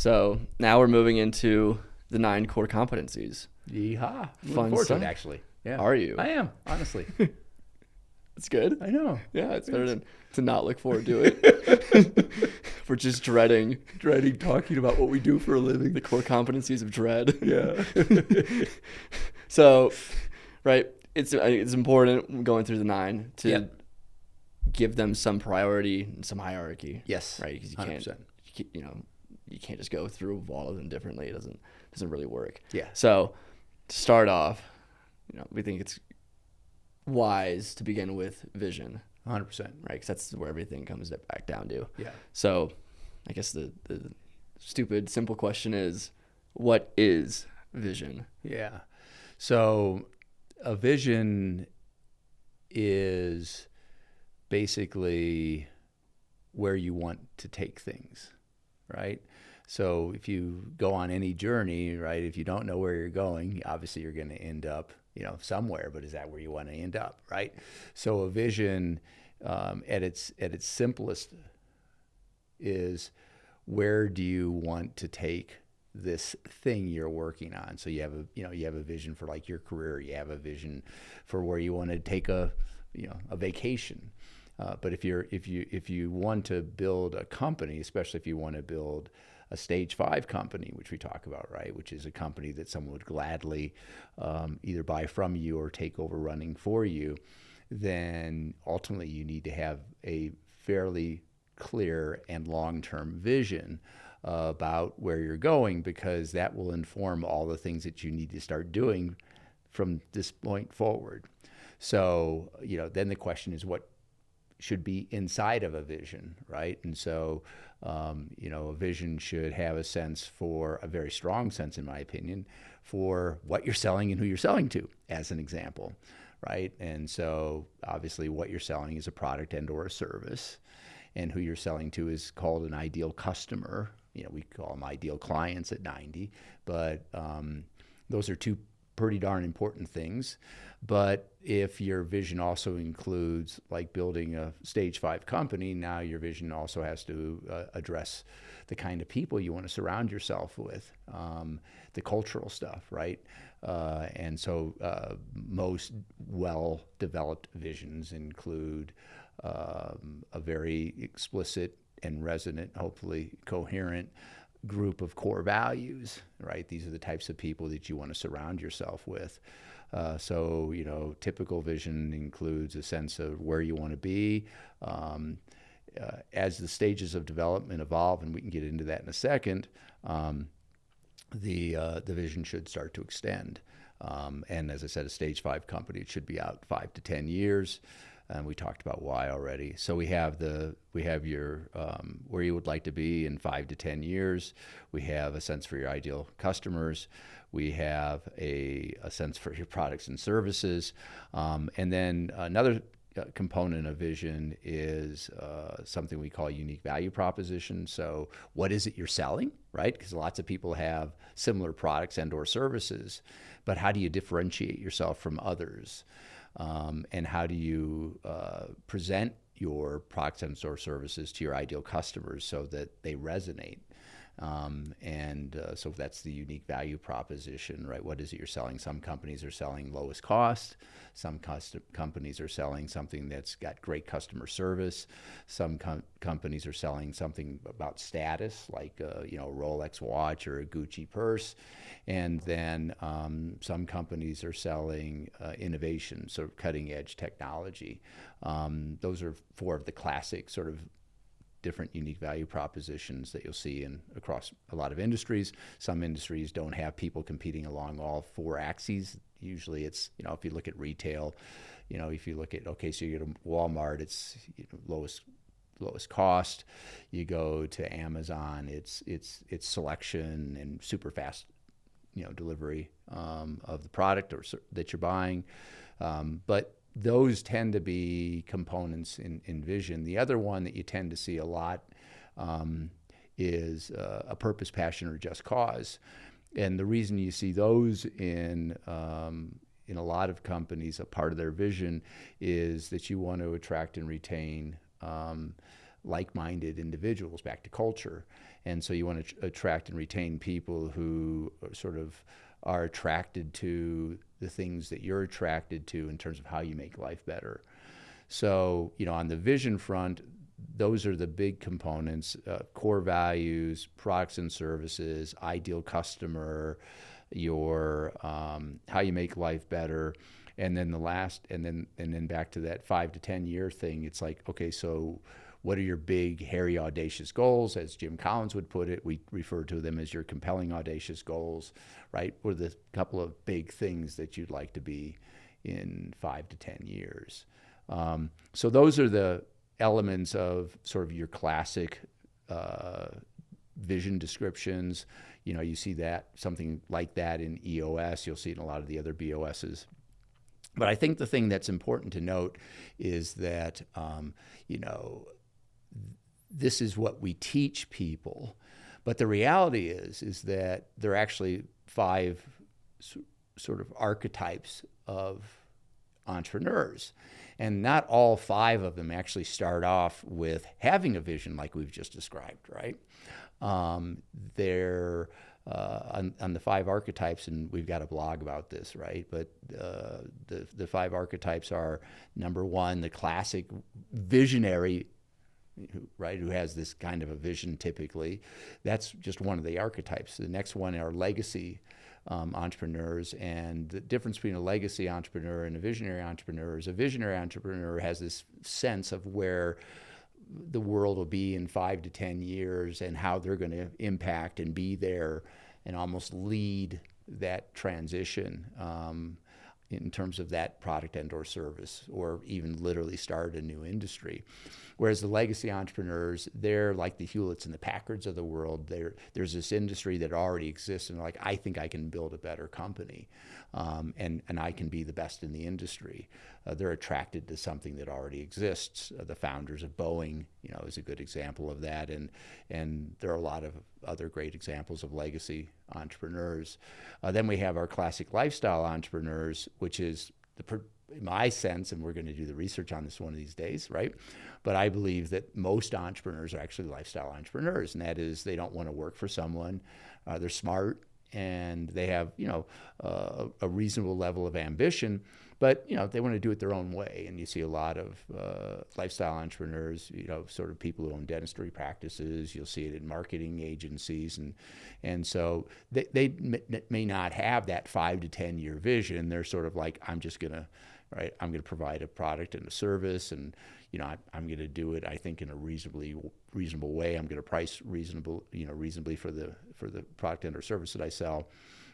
So now we're moving into the 9 core competencies. Yeehaw. Looking Fun forward to stuff. it, actually. Yeah. Are you? I am, honestly. It's good. I know. Yeah, it's better than to not look forward to it. We're just dreading talking about what we do for a living. the core competencies of dread. Yeah. So, right, it's important going through the 9 to Yep. give them some priority and some hierarchy. Yes. Right, because 100%. you can't just go through all of them differently. It doesn't really work. Yeah. So, to start off, we think it's wise to begin with vision, 100%. right? Because that's where everything comes back down to. Yeah. So, I guess the stupid, simple question is, what is vision? Yeah. So a vision is basically where you want to take things, right? So if you go on any journey, right, if you don't know where you're going, obviously you're going to end up, somewhere, but is that where you want to end up, right? So a vision at its simplest is, where do you want to take this thing you're working on? So you have a vision for like your career, you have a vision for where you want to take a vacation. But if you want to build a company, especially if you want to build a stage 5 company, which we talk about, right, which is a company that someone would gladly either buy from you or take over running for you, then ultimately you need to have a fairly clear and long-term vision about where you're going, because that will inform all the things that you need to start doing from this point forward. So, then the question is, what should be inside of a vision, right? And so, a vision should have a very strong sense, in my opinion, for what you're selling and who you're selling to, as an example, right? And so, obviously, what you're selling is a product and or a service, and who you're selling to is called an ideal customer. We call them ideal clients at 90, but those are two pretty darn important things. But if your vision also includes like building a stage 5 company, now your vision also has to address the kind of people you want to surround yourself with, the cultural stuff, right? And so most well-developed visions include a very explicit and resonant, hopefully coherent group of core values, right? These are the types of people that you want to surround yourself with. So, typical vision includes a sense of where you want to be. As the stages of development evolve, and we can get into that in a second, the vision should start to extend. And as I said, a stage 5 company, it should be out 5 to 10 years. And we talked about why already. So we have your where you would like to be in 5 to 10 years. We have a sense for your ideal customers. We have a sense for your products and services. And then another component of vision is something we call unique value proposition. So what is it you're selling, right? Because lots of people have similar products and or services, but how do you differentiate yourself from others? And how do you present your products and or services to your ideal customers so that they resonate? So that's the unique value proposition, right? What is it you're selling? Some companies are selling lowest cost. Some companies are selling something that's got great customer service. Some companies are selling something about status, like a Rolex watch or a Gucci purse. And then some companies are selling innovation, sort of cutting edge technology. Those are 4 of the classic sort of different unique value propositions that you'll see across a lot of industries. Some industries don't have people competing along all 4 axes. Usually it's, if you look at retail, if you look at, so you go to Walmart, it's lowest cost. You go to Amazon, it's selection and super fast, delivery of the product that you're buying. But those tend to be components in vision. The other one that you tend to see a lot is a purpose, passion, or just cause. And the reason you see those in a lot of companies, a part of their vision is that you want to attract and retain like-minded individuals, back to culture. And so you want to attract and retain people who sort of are attracted to the things that you're attracted to in terms of how you make life better. So, on the vision front, those are the big components: core values, products and services, ideal customer, your how you make life better, and then then back to that 5 to 10 year thing. It's like, okay, so what are your big, hairy, audacious goals? As Jim Collins would put it, we refer to them as your compelling, audacious goals, right? What are the couple of big things that you'd like to be in 5 to 10 years? So those are the elements of sort of your classic vision descriptions. You see that, something like that in EOS. You'll see it in a lot of the other BOSs. But I think the thing that's important to note is that, this is what we teach people. But the reality is that there are actually 5 sort of archetypes of entrepreneurs. And not all 5 of them actually start off with having a vision like we've just described, right? They're on the 5 archetypes, and we've got a blog about this, right? But the 5 archetypes are, number 1, the classic visionary, right, who has this kind of a vision typically. That's just one of the archetypes. The next one are legacy entrepreneurs, and the difference between a legacy entrepreneur and a visionary entrepreneur is a visionary entrepreneur has this sense of where the world will be in 5 to 10 years and how they're going to impact and be there and almost lead that transition in terms of that product and or service, or even literally start a new industry. Whereas the legacy entrepreneurs, they're like the Hewletts and the Packards of the world. There's this industry that already exists, and they're like, I think I can build a better company, and I can be the best in the industry. They're attracted to something that already exists. The founders of Boeing, is a good example of that, and there are a lot of other great examples of legacy entrepreneurs. Then we have our classic lifestyle entrepreneurs, which is in my sense, and we're going to do the research on this one of these days, right? But I believe that most entrepreneurs are actually lifestyle entrepreneurs, and that is they don't want to work for someone. They're smart, and they have a reasonable level of ambition, but they want to do it their own way. And you see a lot of lifestyle entrepreneurs, sort of people who own dentistry practices. You'll see it in marketing agencies, and so they may not have that 5 to 10 year vision. They're sort of like, I'm going to provide a product and a service, and I'm going to do it, I think, in a reasonable way. I'm going to price reasonably for the product and or service that I sell.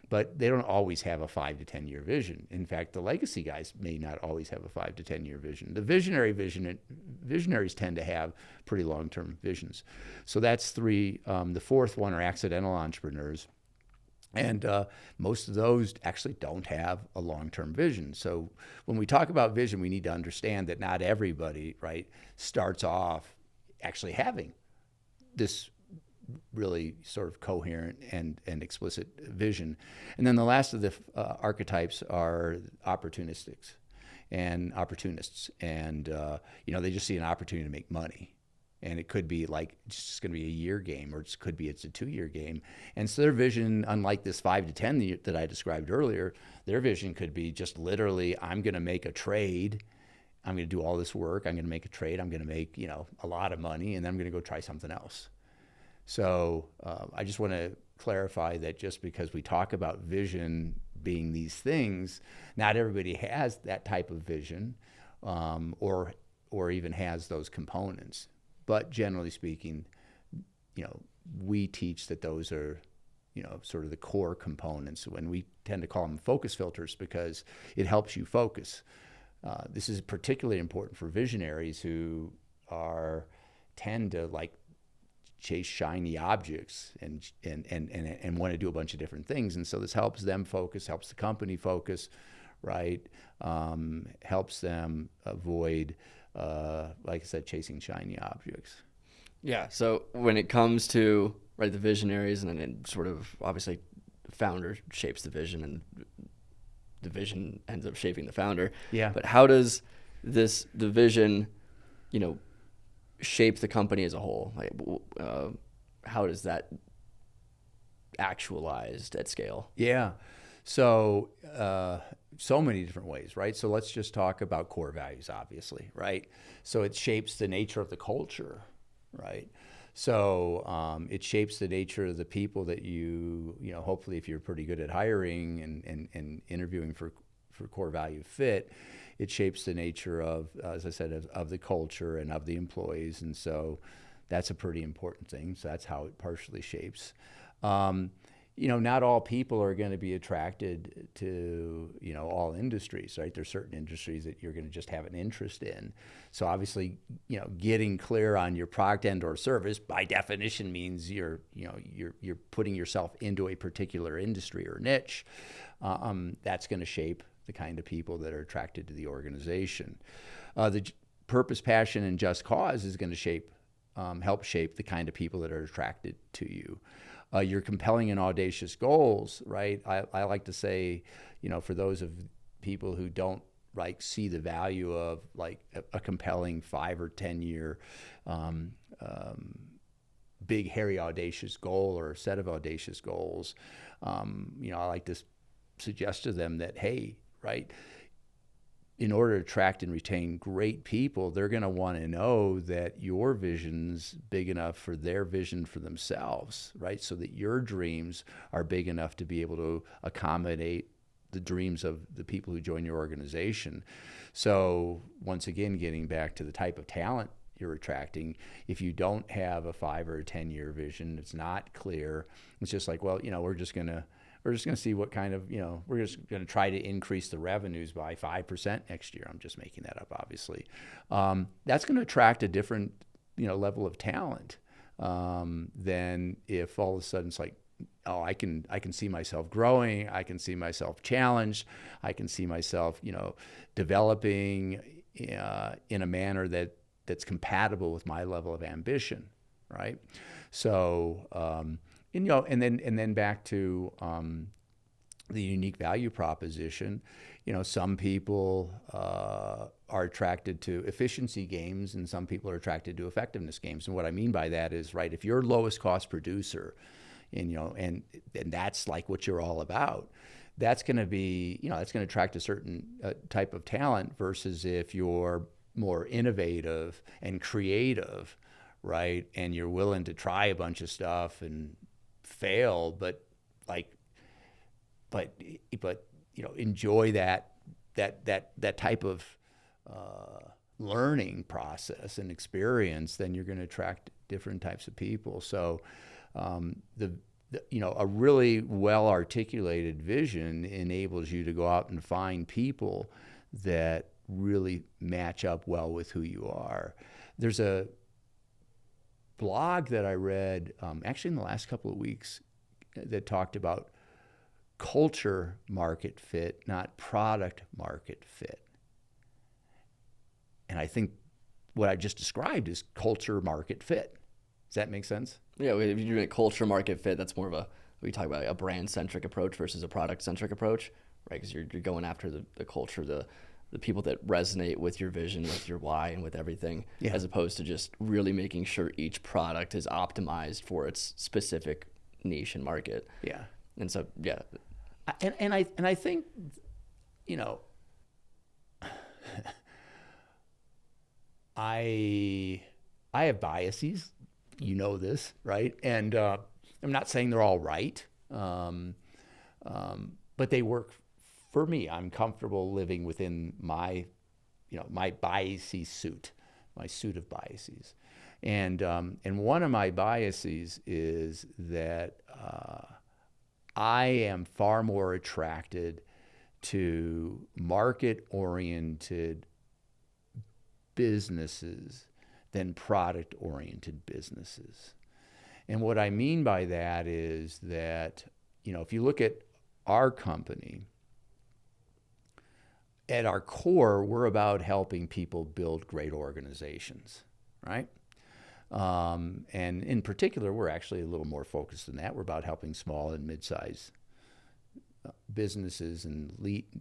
But they don't always have a 5 to 10 year vision. In fact, the legacy guys may not always have a 5 to 10 year vision. The visionaries tend to have pretty long term visions. So that's 3. The fourth one are accidental entrepreneurs. And most of those actually don't have a long-term vision. So when we talk about vision, we need to understand that not everybody, right, starts off actually having this really sort of coherent and explicit vision. And then the last of the archetypes are opportunists. And they just see an opportunity to make money. And it could be like it's just going to be a year game, or it could be it's a 2-year game. And so their vision, unlike this 5 to 10 that I described earlier, their vision could be just literally, I'm going to make a trade. I'm going to do all this work. I'm going to make a trade. I'm going to make a lot of money, and then I'm going to go try something else. So I just want to clarify that just because we talk about vision being these things, not everybody has that type of vision, or even has those components. But generally speaking, we teach that those are, sort of the core components. When we tend to call them focus filters because it helps you focus. This is particularly important for visionaries who tend to like chase shiny objects and want to do a bunch of different things. And so this helps them focus, helps the company focus, right? Helps them avoid, like I said, chasing shiny objects. Yeah. So when it comes to the visionaries, and then it sort of obviously the founder shapes the vision, and the vision ends up shaping the founder. Yeah. But how does the vision, shape the company as a whole? Like, how does that actualized at scale? Yeah. So, so many different ways, right? So let's just talk about core values, obviously, right? So it shapes the nature of the culture, right? So it shapes the nature of the people that hopefully if you're pretty good at hiring and interviewing for core value fit, it shapes the nature of, as I said, of the culture and of the employees. And so that's a pretty important thing. So that's how it partially shapes. Not all people are going to be attracted to, all industries, right? There's certain industries that you're going to just have an interest in. So obviously, getting clear on your product and or service by definition means you're putting yourself into a particular industry or niche. That's going to shape the kind of people that are attracted to the organization. The purpose, passion, and just cause is going to help shape the kind of people that are attracted to you. Your compelling and audacious goals, right? I like to say, for those of people who don't see the value of a compelling 5 or 10 year big, hairy, audacious goal or a set of audacious goals, I like to suggest to them that, hey, right, in order to attract and retain great people, they're going to want to know that your vision's big enough for their vision for themselves, right? So that your dreams are big enough to be able to accommodate the dreams of the people who join your organization. So once again, getting back to the type of talent you're attracting, if you don't have a 5 or a 10-year vision, it's not clear. It's just like, well, we're just going to see what kind of, we're just going to try to increase the revenues by 5% next year. I'm just making that up, obviously. That's going to attract a different, level of talent than if all of a sudden it's like, oh, I can see myself growing. I can see myself challenged. I can see myself, developing in a manner that's compatible with my level of ambition, right? So, and then back to the unique value proposition. Some people are attracted to efficiency games, and some people are attracted to effectiveness games. And what I mean by that is, right, if you're lowest cost producer, and that's like what you're all about, that's going to be, that's going to attract a certain type of talent versus if you're more innovative and creative, right, and you're willing to try a bunch of stuff and fail, but enjoy that type of learning process and experience, then you're going to attract different types of people. So a really well articulated vision enables you to go out and find people that really match up well with who you are. There's a blog that I read actually in the last couple of weeks that talked about culture market fit, not product market fit. And I think what I just described is culture market fit. Does that make sense? Yeah, if you're doing a culture market fit, that's more of we talk about a brand-centric approach versus a product-centric approach, right? Because you're going after the culture, the people that resonate with your vision, with your why, and with everything, yeah, as opposed to just really making sure each product is optimized for its specific niche and market. Yeah. And so, yeah. And I think, I have biases, this, right? And I'm not saying they're all right, but they work for me. I'm comfortable living within my biases suit, my suit of biases. And one of my biases is that I am far more attracted to market-oriented businesses than product-oriented businesses. And what I mean by that is that, if you look at our company, at our core, we're about helping people build great organizations, right? And in particular, we're actually a little more focused than that. We're about helping small and mid-sized businesses and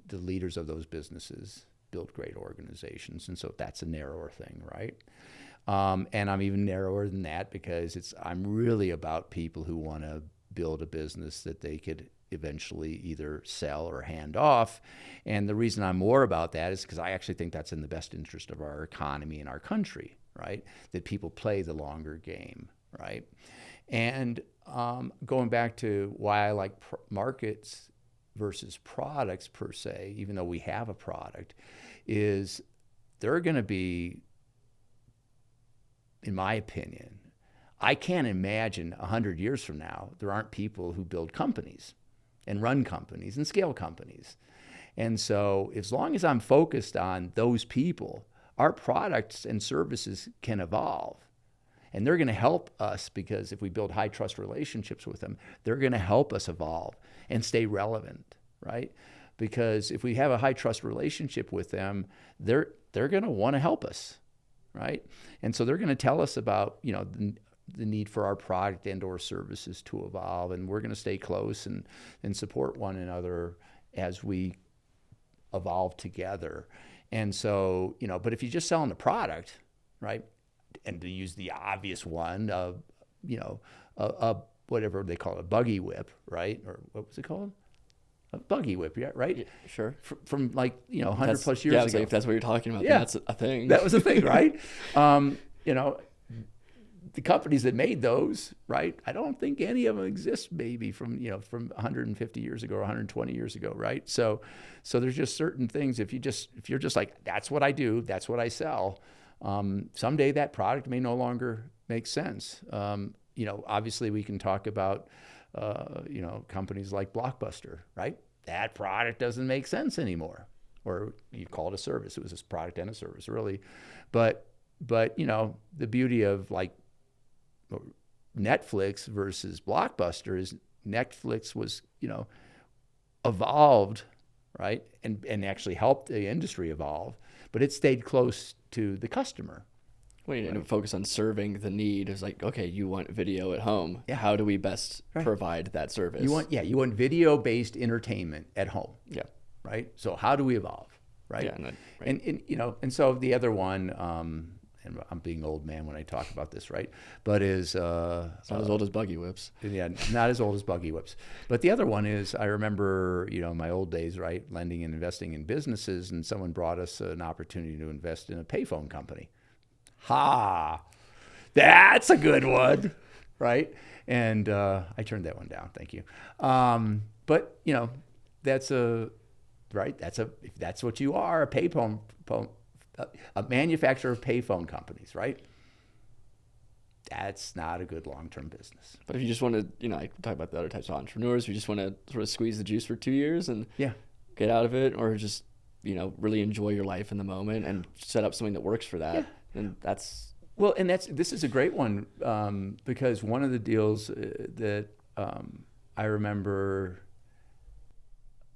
the leaders of those businesses build great organizations. And so that's a narrower thing, right? And I'm even narrower than that because I'm really about people who want to build a business that they could eventually either sell or hand off. And the reason I'm more about that is because I actually think that's in the best interest of our economy and our country, right? That people play the longer game, right? And going back to why I like markets versus products per se, even though we have a product, is they're going to be, in my opinion, I can't imagine 100 years from now there aren't people who build companies and run companies and scale companies. And so as long as I'm focused on those people, our products and services can evolve. And they're going to help us because if we build high trust relationships with them, they're going to help us evolve and stay relevant, right? Because if we have a high trust relationship with them, they're going to want to help us, right? And so they're going to tell us about, the need for our product and or services to evolve, and we're going to stay close and support one another as we evolve together. And so, but if you're just selling the product, right, and to use the obvious one, whatever they call it, a buggy whip, right, or what was it called? A buggy whip, yeah, right? Yeah, sure. From 100 plus years ago. If that's what you're talking about, yeah, that's a thing. That was a thing, right? The companies that made those, right? I don't think any of them exist maybe from 150 years ago or 120 years ago, right? So there's just certain things. If you're just like, that's what I do, that's what I sell, someday that product may no longer make sense. Obviously we can talk about, companies like Blockbuster, right? That product doesn't make sense anymore. Or you call it a service. It was a product and a service, really. But the beauty of like Netflix versus Blockbuster is Netflix was, evolved, right? And actually helped the industry evolve, but it stayed close to the customer. Well, you didn't focus on serving the need. It's like, okay, you want video at home. Yeah. How do we best provide that service? You want video-based entertainment at home. Yeah. Right. So how do we evolve? Right. Yeah. And so the other one, and I'm being old man when I talk about this, right? But is it's not as old as buggy whips. Yeah, not as old as buggy whips. But the other one is, I remember, my old days, right, lending and investing in businesses, and someone brought us an opportunity to invest in a payphone company. That's a good one, right? And I turned that one down. Thank you. But that's if that's what you are, a payphone. A manufacturer of payphone companies, right? That's not a good long-term business. But if you just want to, I talk about the other types of entrepreneurs, if you just want to sort of squeeze the juice for 2 years and get out of it, or just, really enjoy your life in the moment and set up something that works for that, then that's... Well, and this is a great one because one of the deals that I remember,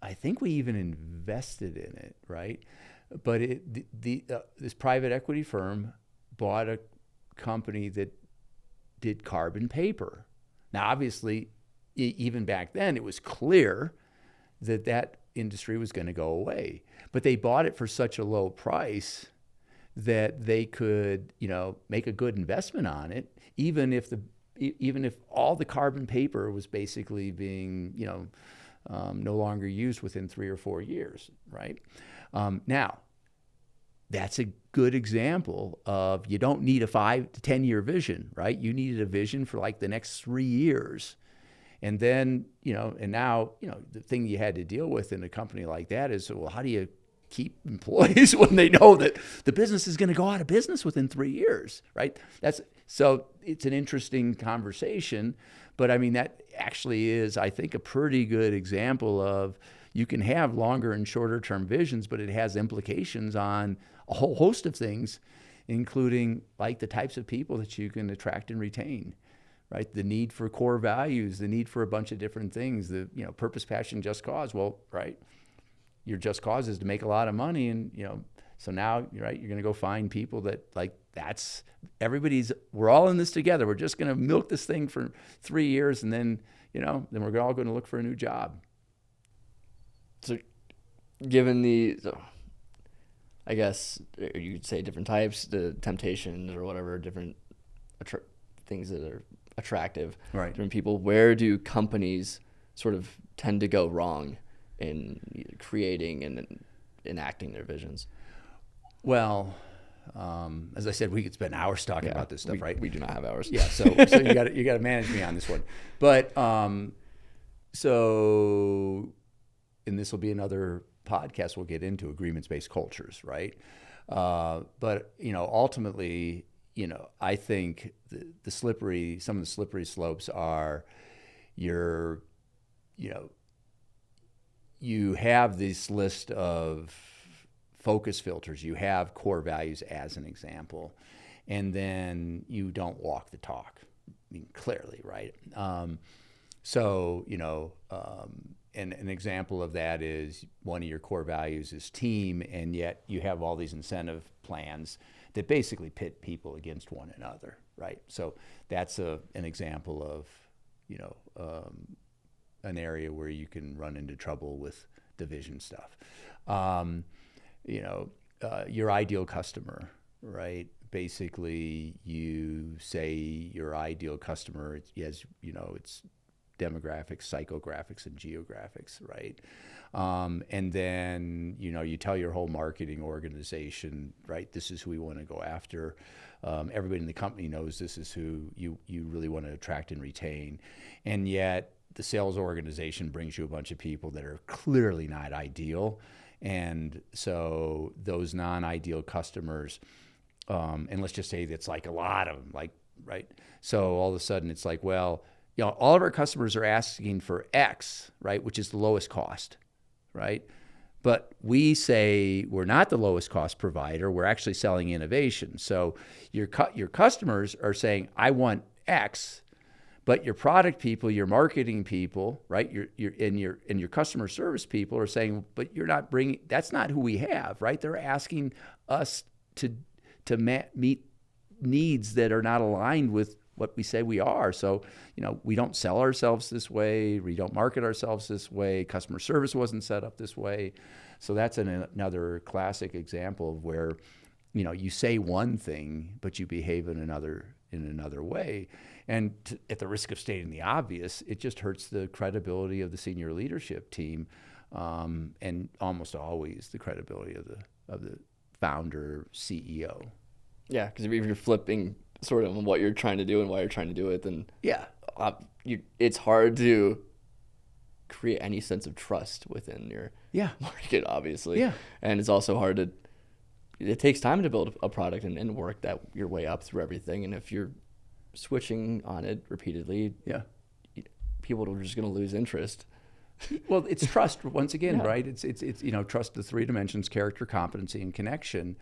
I think we even invested in it, right? But this private equity firm bought a company that did carbon paper. Now, obviously, even back then, it was clear that industry was going to go away. But they bought it for such a low price that they could, make a good investment on it, even if all the carbon paper was basically being, no longer used within 3 or 4 years, right? Now, that's a good example of you don't need a 5 to 10 year vision, right? You needed a vision for like the next 3 years. And then, and now, the thing you had to deal with in a company like that is, well, how do you keep employees when they know that the business is going to go out of business within 3 years, right? So it's an interesting conversation, but I mean, that actually is, I think, a pretty good example of you can have longer and shorter term visions, but it has implications on a whole host of things, including like the types of people that you can attract and retain, right? The need for core values, the need for a bunch of different things, the, purpose, passion, just cause. Well, right, your just cause is to make a lot of money, and, so now, right, you're going to go find people that like, we're all in this together. We're just going to milk this thing for 3 years, and then, then we're all going to look for a new job. So I guess you'd say different types, the temptations or whatever, different things that are attractive, Right. different people. Where do companies sort of tend to go wrong in creating and enacting their visions? Well, as I said, we could spend hours talking about this stuff, right? We do not have hours. Yeah, so you got to manage me on this one. But so, and this will be another podcast we'll get into agreements-based cultures, right? But ultimately, I think some of the slippery slopes are you have this list of focus filters. You have core values as an example, and then you don't walk the talk. I mean, clearly, right? And an example of that is one of your core values is team, and yet you have all these incentive plans that basically pit people against one another, right? So that's an example of, an area where you can run into trouble with division stuff. Your ideal customer, right? Basically, you say your ideal customer is, it's demographics, psychographics, and geographics, right? And then, you tell your whole marketing organization, right, this is who we want to go after. Everybody in the company knows this is who you really want to attract and retain. And yet the sales organization brings you a bunch of people that are clearly not ideal. And so those non-ideal customers, and let's just say that's like a lot of them, like, right? So all of a sudden it's like, well, all of our customers are asking for X, right, which is the lowest cost, right? But we say we're not the lowest cost provider. We're actually selling innovation. So your customers are saying, I want X, but your product people, your marketing people, right, your customer service people are saying, but you're not bringing. That's not who we have, right? They're asking us to meet needs that are not aligned with what we say we are. So, we don't sell ourselves this way. We don't market ourselves this way. Customer service wasn't set up this way. So that's another classic example of where, you say one thing, but you behave in another way. And at the risk of stating the obvious, it just hurts the credibility of the senior leadership team, and almost always the credibility of the founder, CEO. Yeah, because if you're flipping sort of on what you're trying to do and why you're trying to do it, then it's hard to create any sense of trust within your market, obviously. Yeah. And it's also hard it takes time to build a product and work your way up through everything. And if you're switching on it repeatedly, people are just going to lose interest. Well, it's trust once again, right? It's trust, the three dimensions: character, competency, and connection.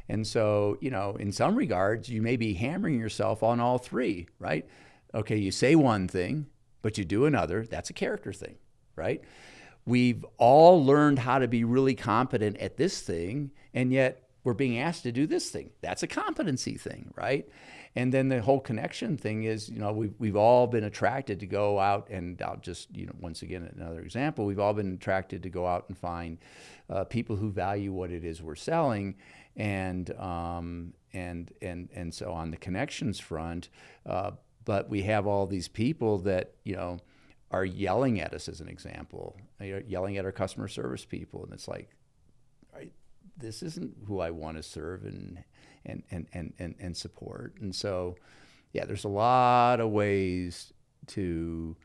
And so, in some regards, you may be hammering yourself on all three, right? Okay, you say one thing, but you do another. That's a character thing, right? We've all learned how to be really competent at this thing, and yet we're being asked to do this thing. That's a competency thing, right? And then the whole connection thing is, we've all been attracted to go out, and I'll just, once again, another example, we've all been attracted to go out and find people who value what it is we're selling. And so on the connections front, but we have all these people that, are yelling at us, as an example, yelling at our customer service people. And it's like, right, this isn't who I want to serve and support. And so, there's a lot of ways to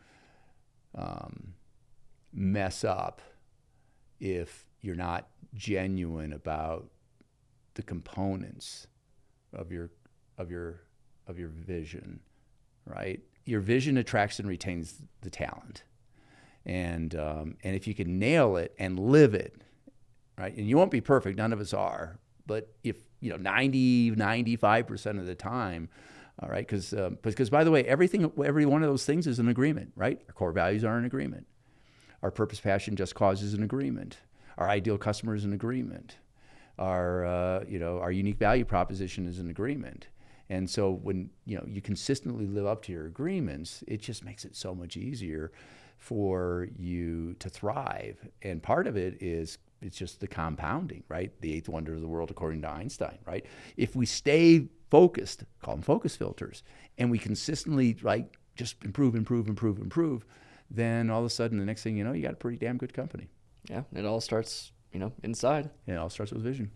mess up if you're not genuine about the components of your vision, right? Your vision attracts and retains the talent, and if you can nail it and live it, right? And you won't be perfect; none of us are. But if 95% of the time, all right, because by the way, every one of those things is an agreement, right? Our core values are an agreement. Our purpose, passion, just cause is an agreement. Our ideal customer is an agreement. Our unique value proposition is an agreement. And so when you consistently live up to your agreements, it just makes it so much easier for you to thrive. And part of it is it's just the compounding, right? The eighth wonder of the world, according to Einstein, right? If we stay focused, call them focus filters, and we consistently, like, just improve, then all of a sudden, the next thing you know, you got a pretty damn good company. Yeah, it all starts, inside. And it all starts with vision.